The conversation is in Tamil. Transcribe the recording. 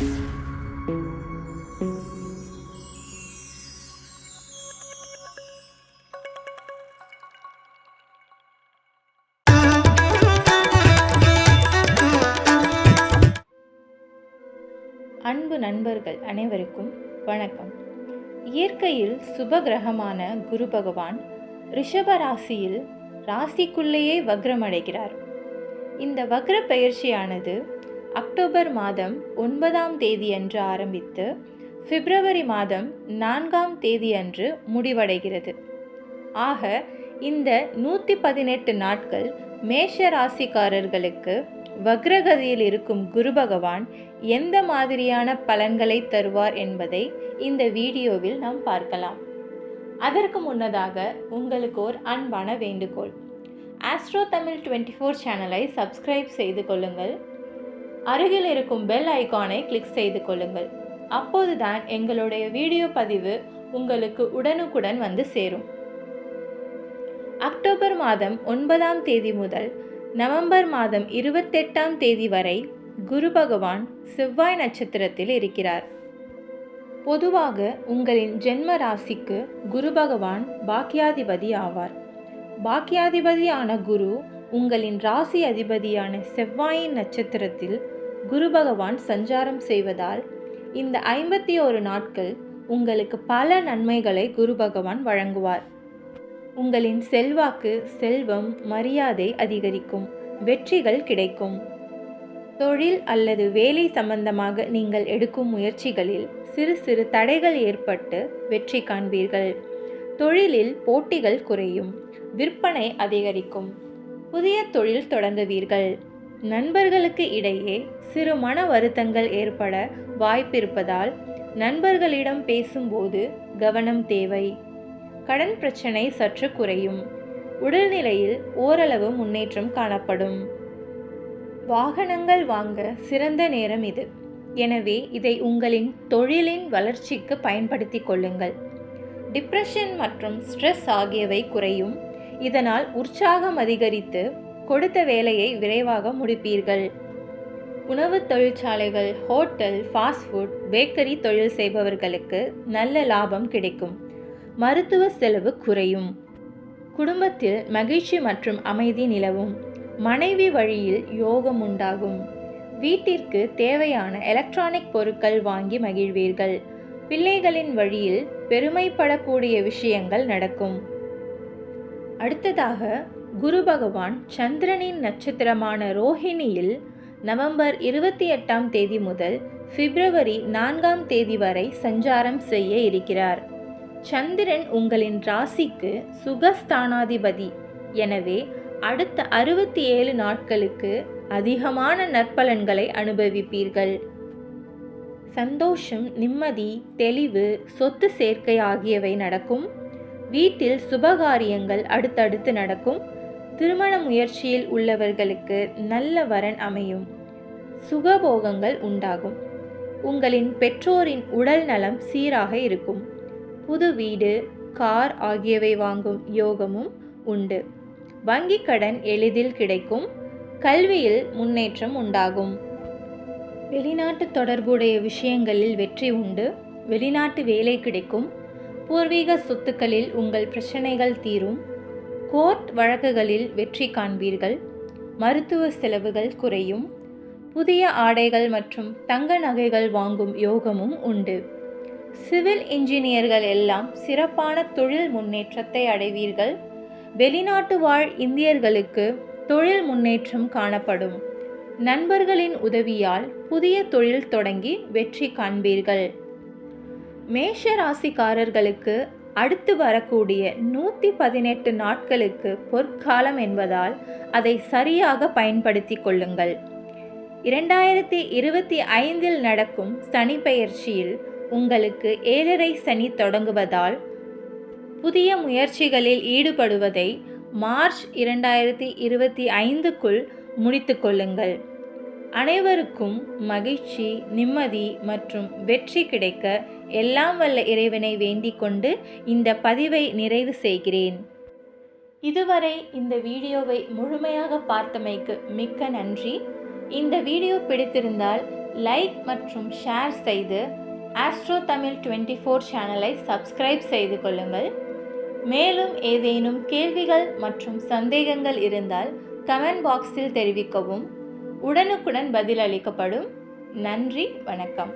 அன்பு நண்பர்கள் அனைவருக்கும் வணக்கம். இயற்கையில் சுபகிரகமான குரு பகவான் ரிஷப ராசியில் ராசிக்குள்ளேயே வக்ரமடைகிறார். இந்த வக்ர பெயர்ச்சியானது அக்டோபர் மாதம் 9ஆம் தேதி அன்று ஆரம்பித்து பிப்ரவரி மாதம் 4ஆம் தேதி அன்று முடிவடைகிறது. ஆக இந்த 118 நாட்கள் மேஷ ராசிக்காரர்களுக்கு வக்ரகதியில் இருக்கும் குரு பகவான் எந்த மாதிரியான பலன்களை தருவார் என்பதை இந்த வீடியோவில் நாம் பார்க்கலாம். அதற்கு முன்னதாக உங்களுக்கு ஒரு அன்பான வேண்டுகோள். ஆஸ்ட்ரோ தமிழ் 24 சேனலை சப்ஸ்கிரைப் செய்து கொள்ளுங்கள். அருகில் இருக்கும் பெல் ஐகானை கிளிக் செய்து கொள்ளுங்கள். அப்போதுதான் எங்களுடைய வீடியோ பதிவு உங்களுக்கு உடனுக்குடன் வந்து சேரும். அக்டோபர் மாதம் 9ஆம் தேதி முதல் நவம்பர் மாதம் 28ஆம் தேதி வரை குரு பகவான் செவ்வாய் நட்சத்திரத்தில் இருக்கிறார். பொதுவாக உங்களின் ஜென்ம ராசிக்கு குரு பகவான் பாக்கியாதிபதி ஆவார். பாக்கியாதிபதியான குரு உங்களின் ராசி அதிபதியான செவ்வாயின் நட்சத்திரத்தில் குரு பகவான் சஞ்சாரம் செய்வதால் இந்த 51 நாட்கள் உங்களுக்கு பல நன்மைகளை குரு பகவான் வழங்குவார். உங்களின் செல்வாக்கு, செல்வம், மரியாதை அதிகரிக்கும். வெற்றிகள் கிடைக்கும். தொழில் அல்லது வேலை சம்பந்தமாக நீங்கள் எடுக்கும் முயற்சிகளில் சிறு சிறு தடைகள் ஏற்பட்டு வெற்றி காண்பீர்கள். தொழிலில் போட்டிகள் குறையும். விற்பனை அதிகரிக்கும். புதிய தொழில் தொடங்குவீர்கள். நண்பர்களுக்கு இடையே சிறு மன வருத்தங்கள் ஏற்பட வாய்ப்பிருப்பதால் நண்பர்களிடம் பேசும்போது கவனம் தேவை. கடன் பிரச்சனை சற்று குறையும். உடல்நிலையில் ஓரளவு முன்னேற்றம் காணப்படும். வாகனங்கள் வாங்க சிறந்த நேரம் இது. எனவே இதை உங்களின் தொழிலின் வளர்ச்சிக்கு பயன்படுத்தி கொள்ளுங்கள். டிப்ரெஷன் மற்றும் ஸ்ட்ரெஸ் ஆகியவை குறையும். இதனால் உற்சாகம் அதிகரித்து கொடுத்த வேலையை விரைவாக முடிப்பீர்கள். உணவு தொழிற்சாலைகள், ஹோட்டல், ஃபாஸ்ட் ஃபுட், பேக்கரி தொழில் செய்பவர்களுக்கு நல்ல லாபம் கிடைக்கும். மருத்துவ செலவு குறையும். குடும்பத்தில் மகிழ்ச்சி மற்றும் அமைதி நிலவும். மனைவி வழியில் யோகம் உண்டாகும். வீட்டிற்கு தேவையான எலக்ட்ரானிக் பொருட்கள் வாங்கி மகிழ்வீர்கள். பிள்ளைகளின் வழியில் பெருமைப்படக்கூடிய விஷயங்கள் நடக்கும். அடுத்ததாக குரு பகவான் சந்திரனின் நட்சத்திரமான ரோஹிணியில் நவம்பர் 28ஆம் தேதி முதல் பிப்ரவரி 4ஆம் தேதி வரை சஞ்சாரம் செய்ய இருக்கிறார். சந்திரன் உங்களின் ராசிக்கு சுகஸ்தானாதிபதி. எனவே அடுத்த 67 நாட்களுக்கு அதிகமான நற்பலன்களை அனுபவிப்பீர்கள். சந்தோஷம், நிம்மதி, தெளிவு, சொத்து சேர்க்கை ஆகியவை நடக்கும். வீட்டில் சுபகாரியங்கள் அடுத்தடுத்து நடக்கும். திருமண முயற்சியில் உள்ளவர்களுக்கு நல்ல வரன் அமையும். சுகபோகங்கள் உண்டாகும். உங்களின் பெற்றோரின் உடல் நலம் சீராக இருக்கும். புது வீடு, கார் ஆகியவை வாங்கும் யோகமும் உண்டு. வங்கி கடன் எளிதில் கிடைக்கும். கல்வியில் முன்னேற்றம் உண்டாகும். வெளிநாட்டு தொடர்புடைய விஷயங்களில் வெற்றி உண்டு. வெளிநாட்டு வேலை கிடைக்கும். பூர்வீக சொத்துக்களில் உங்கள் பிரச்சனைகள் தீரும். கோர்ட் வழக்குகளில் வெற்றி காண்பீர்கள். மருத்துவ செலவுகள் குறையும். புதிய ஆடைகள் மற்றும் தங்க நகைகள் வாங்கும் யோகமும் உண்டு. சிவில் இன்ஜினியர்கள் எல்லாம் சிறப்பான தொழில் முன்னேற்றத்தை அடைவீர்கள். வெளிநாட்டு வாழ் இந்தியர்களுக்கு தொழில் முன்னேற்றம் காணப்படும். நண்பர்களின் உதவியால் புதிய தொழில் தொடங்கி வெற்றி காண்பீர்கள். மேஷ ராசிக்காரர்களுக்கு அடுத்து வரக்கூடிய 118 நாட்களுக்கு பொற்காலம் என்பதால் அதை சரியாக பயன்படுத்தி கொள்ளுங்கள். 2025 நடக்கும் சனி பெயர்ச்சியில் உங்களுக்கு 7.5 சனி தொடங்குவதால் புதிய முயற்சிகளில் ஈடுபடுவதை மார்ச் 2025க்குள் முடித்து கொள்ளுங்கள். அனைவருக்கும் மகிழ்ச்சி, நிம்மதி மற்றும் வெற்றி கிடைக்க எல்லாம் வல்ல இறைவனை வேண்டிக் கொண்டு இந்த பதிவை நிறைவு செய்கிறேன். இதுவரை இந்த வீடியோவை முழுமையாக பார்த்தமைக்கு மிக்க நன்றி. இந்த வீடியோ பிடித்திருந்தால் லைக் மற்றும் ஷேர் செய்து ஆஸ்ட்ரோ தமிழ் 24 சேனலை சப்ஸ்கிரைப் செய்து கொள்ளுங்கள். மேலும் ஏதேனும் கேள்விகள் மற்றும் சந்தேகங்கள் இருந்தால் கமெண்ட் பாக்ஸில் தெரிவிக்கவும். உடனுக்குடன் பதில் அளிக்கப்படும். நன்றி, வணக்கம்.